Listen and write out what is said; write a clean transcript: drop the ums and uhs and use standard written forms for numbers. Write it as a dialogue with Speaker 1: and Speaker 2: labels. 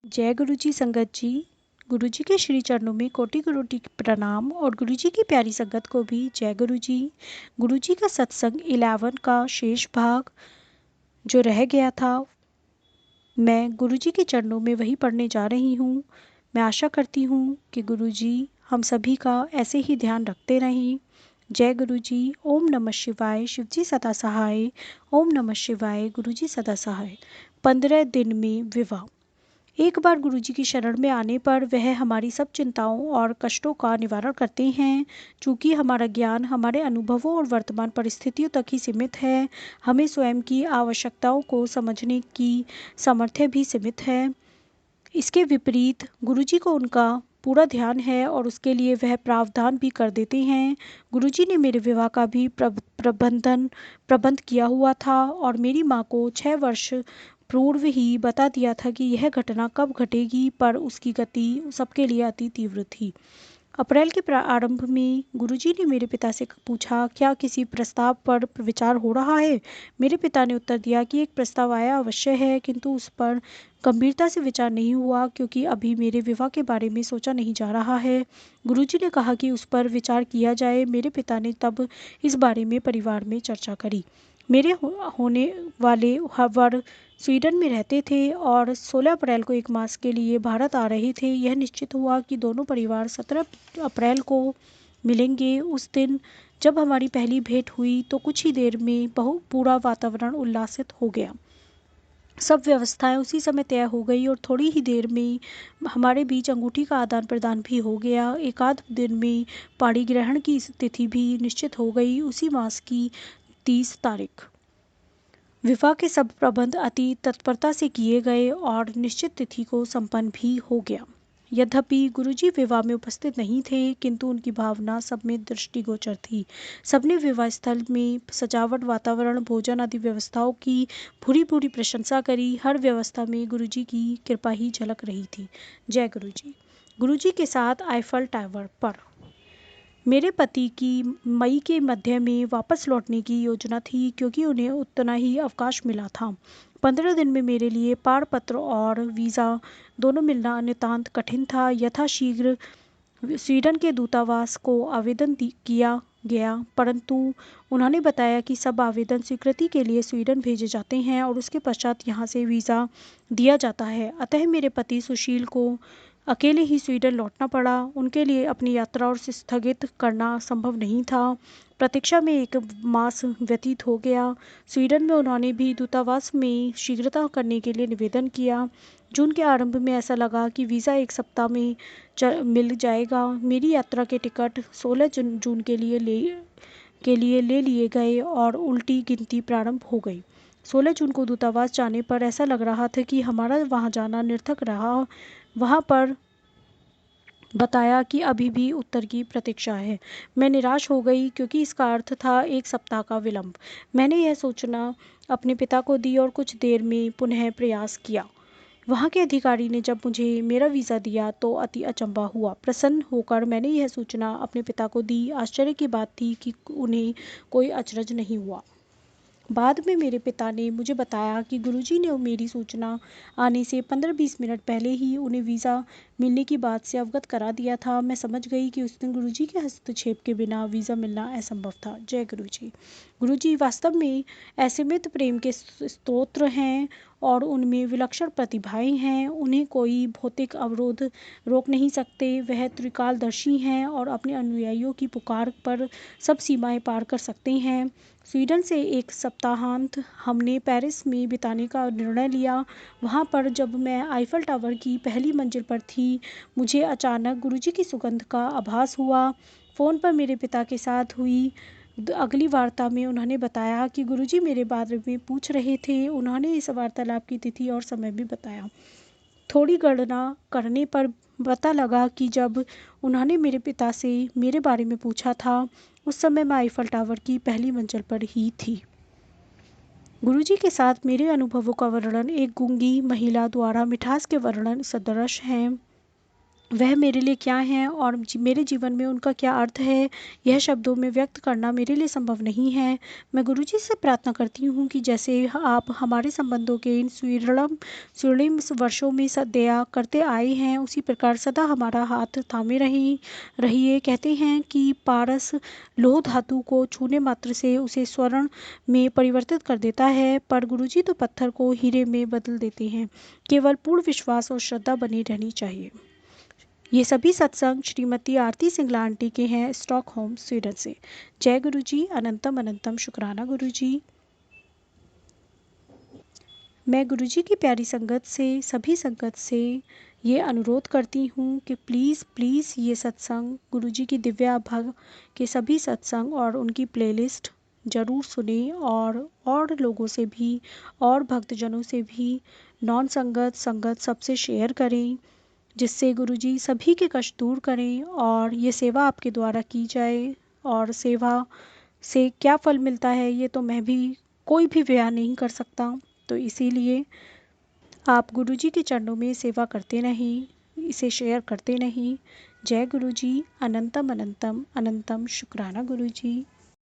Speaker 1: जय गुरु जी संगत जी। गुरु जी के श्री चरणों में कोटि प्रणाम और गुरु जी की प्यारी संगत को भी जय गुरु जी। गुरु जी का सत्संग 11 का शेष भाग जो रह गया था, मैं गुरु जी के चरणों में वही पढ़ने जा रही हूँ। मैं आशा करती हूँ कि गुरु जी हम सभी का ऐसे ही ध्यान रखते रहें। जय गुरु जी। ओम नमः शिवाय। शिव जी सदा सहाय। ओम नमः शिवाय। गुरु जी सदा सहाय। 15 दिन में विवाह। एक बार गुरुजी की शरण में आने पर वह हमारी सब चिंताओं और कष्टों का निवारण करते हैं। चूँकि हमारा ज्ञान हमारे अनुभवों और वर्तमान परिस्थितियों तक ही सीमित है, हमें स्वयं की आवश्यकताओं को समझने की सामर्थ्य भी सीमित है। इसके विपरीत गुरुजी को उनका पूरा ध्यान है और उसके लिए वह प्रावधान भी कर देते हैं। गुरुजी ने मेरे विवाह का भी प्रबंध किया हुआ था और मेरी माँ को 6 वर्ष पूर्व ही बता दिया था कि यह घटना कब घटेगी, पर उसकी गति सबके लिए अति तीव्र थी। अप्रैल के प्रारंभ में गुरुजी ने मेरे पिता से पूछा, क्या किसी प्रस्ताव पर विचार हो रहा है? मेरे पिता ने उत्तर दिया कि एक प्रस्ताव आया अवश्य है, किंतु उस पर गंभीरता से विचार नहीं हुआ क्योंकि अभी मेरे विवाह के बारे में सोचा नहीं जा रहा है। गुरुजी ने कहा कि उस पर विचार किया जाए। मेरे पिता ने तब इस बारे में परिवार में चर्चा करी। मेरे होने वाले वर स्वीडन में रहते थे और 16 अप्रैल को 1 मास के लिए भारत आ रहे थे। यह निश्चित हुआ कि दोनों परिवार 17 अप्रैल को मिलेंगे। उस दिन जब हमारी पहली भेंट हुई तो कुछ ही देर में पूरा वातावरण उल्लासित हो गया। सब व्यवस्थाएं उसी समय तय हो गई और थोड़ी ही देर में हमारे बीच अंगूठी का आदान प्रदान भी हो गया। एकाध दिन में पाणी ग्रहण की तिथि भी निश्चित हो गई, उसी मास की 30 तारीख। विवाह के सब प्रबंध अति तत्परता से किए गए और निश्चित तिथि को संपन्न भी हो गया। यद्यपि गुरुजी विवाह में उपस्थित नहीं थे, किंतु उनकी भावना सब में दृष्टिगोचर थी। सबने विवाह स्थल में सजावट, वातावरण, भोजन आदि व्यवस्थाओं की पूरी पूरी प्रशंसा करी। हर व्यवस्था में गुरुजी की कृपा ही झलक रही थी। जय गुरुजी। गुरुजी के साथ आईफल टावर पर। मेरे पति की मई के मध्य में वापस लौटने की योजना थी क्योंकि उन्हें उतना ही अवकाश मिला था। 15 दिन में मेरे लिए पारपत्र और वीज़ा दोनों मिलना नितांत कठिन था। यथाशीघ्र स्वीडन के दूतावास को आवेदन किया गया, परंतु उन्होंने बताया कि सब आवेदन स्वीकृति के लिए स्वीडन भेजे जाते हैं और उसके पश्चात यहाँ से वीज़ा दिया जाता है। अतः मेरे पति सुशील को अकेले ही स्वीडन लौटना पड़ा। उनके लिए अपनी यात्रा और स्थगित करना संभव नहीं था। प्रतीक्षा में 1 मास व्यतीत हो गया। स्वीडन में उन्होंने भी दूतावास में शीघ्रता करने के लिए निवेदन किया। जून के आरंभ में ऐसा लगा कि वीज़ा 1 सप्ताह में मिल जाएगा। मेरी यात्रा के टिकट 16 जून के लिए ले लिए गए और उल्टी गिनती प्रारंभ हो गई। 16 जून को दूतावास जाने पर ऐसा लग रहा था कि हमारा वहां जाना निरर्थक रहा। वहां पर बताया कि अभी भी उत्तर की प्रतीक्षा है। मैं निराश हो गई क्योंकि इसका अर्थ था 1 सप्ताह का विलंब। मैंने यह सूचना अपने पिता को दी और कुछ देर में पुनः प्रयास किया। वहाँ के अधिकारी ने जब मुझे मेरा वीज़ा दिया तो अति अचंभा हुआ। प्रसन्न होकर मैंने यह सूचना अपने पिता को दी। आश्चर्य की बात थी कि उन्हें कोई अचरज नहीं हुआ। बाद में मेरे पिता ने मुझे बताया कि गुरुजी ने मेरी सूचना आने से 15-20 मिनट पहले ही उन्हें वीज़ा मिलने की बात से अवगत करा दिया था। मैं समझ गई कि उस दिन गुरुजी के हस्तक्षेप के बिना वीज़ा मिलना असंभव था। जय गुरुजी। गुरुजी वास्तव में असीमित प्रेम के स्तोत्र हैं और उनमें विलक्षण प्रतिभाएं हैं। उन्हें कोई भौतिक अवरोध रोक नहीं सकते। वह त्रिकालदर्शी हैं और अपने अनुयायियों की पुकार पर सब सीमाएं पार कर सकते हैं। स्वीडन से 1 सप्ताहांत हमने पेरिस में बिताने का निर्णय लिया। वहाँ पर जब मैं आईफल टावर की पहली मंजिल पर थी, मुझे अचानक गुरुजी की सुगंध का आभास हुआ। फ़ोन पर मेरे पिता के साथ हुई अगली वार्ता में उन्होंने बताया कि गुरुजी मेरे बारे में पूछ रहे थे। उन्होंने इस वार्तालाप की तिथि और समय भी बताया। थोड़ी गणना करने पर पता लगा कि जब उन्होंने मेरे पिता से मेरे बारे में पूछा था, उस समय मैं आईफल टावर की पहली मंजिल पर ही थी। गुरुजी के साथ मेरे अनुभवों का वर्णन एक गूंगी महिला द्वारा मिठास के वर्णन सदृश है। वह मेरे लिए क्या हैं और मेरे जीवन में उनका क्या अर्थ है, यह शब्दों में व्यक्त करना मेरे लिए संभव नहीं है। मैं गुरुजी से प्रार्थना करती हूँ कि जैसे आप हमारे संबंधों के इन स्वर्णिम वर्षों में दया करते आए हैं, उसी प्रकार सदा हमारा हाथ थामे रहिए। कहते हैं कि पारस लोह धातु को छूने मात्र से उसे स्वर्ण में परिवर्तित कर देता है, पर गुरुजी तो पत्थर को हीरे में बदल देते हैं। केवल पूर्ण विश्वास और श्रद्धा बनी रहनी चाहिए। ये सभी सत्संग श्रीमती आरती सिंगला आंटी के हैं, स्टॉकहोम स्वीडन से। जय गुरु जी, अनंतम अनंतम शुक्राना गुरु जी। मैं गुरु जी की प्यारी संगत से, सभी संगत से ये अनुरोध करती हूँ कि प्लीज़ प्लीज़ ये सत्संग, गुरु जी की दिव्या भाग के सभी सत्संग और उनकी प्लेलिस्ट ज़रूर सुने और लोगों से भी और भक्तजनों से भी नॉन संगत संगत सबसे शेयर करें, जिससे गुरुजी सभी के कष्ट दूर करें और ये सेवा आपके द्वारा की जाए। और सेवा से क्या फल मिलता है ये तो मैं भी कोई भी बयान नहीं कर सकता, तो इसीलिए आप गुरुजी के चरणों में सेवा करते नहीं, इसे शेयर करते नहीं। जय गुरुजी, अनंतम अनंतम अनंतम शुक्राना गुरुजी।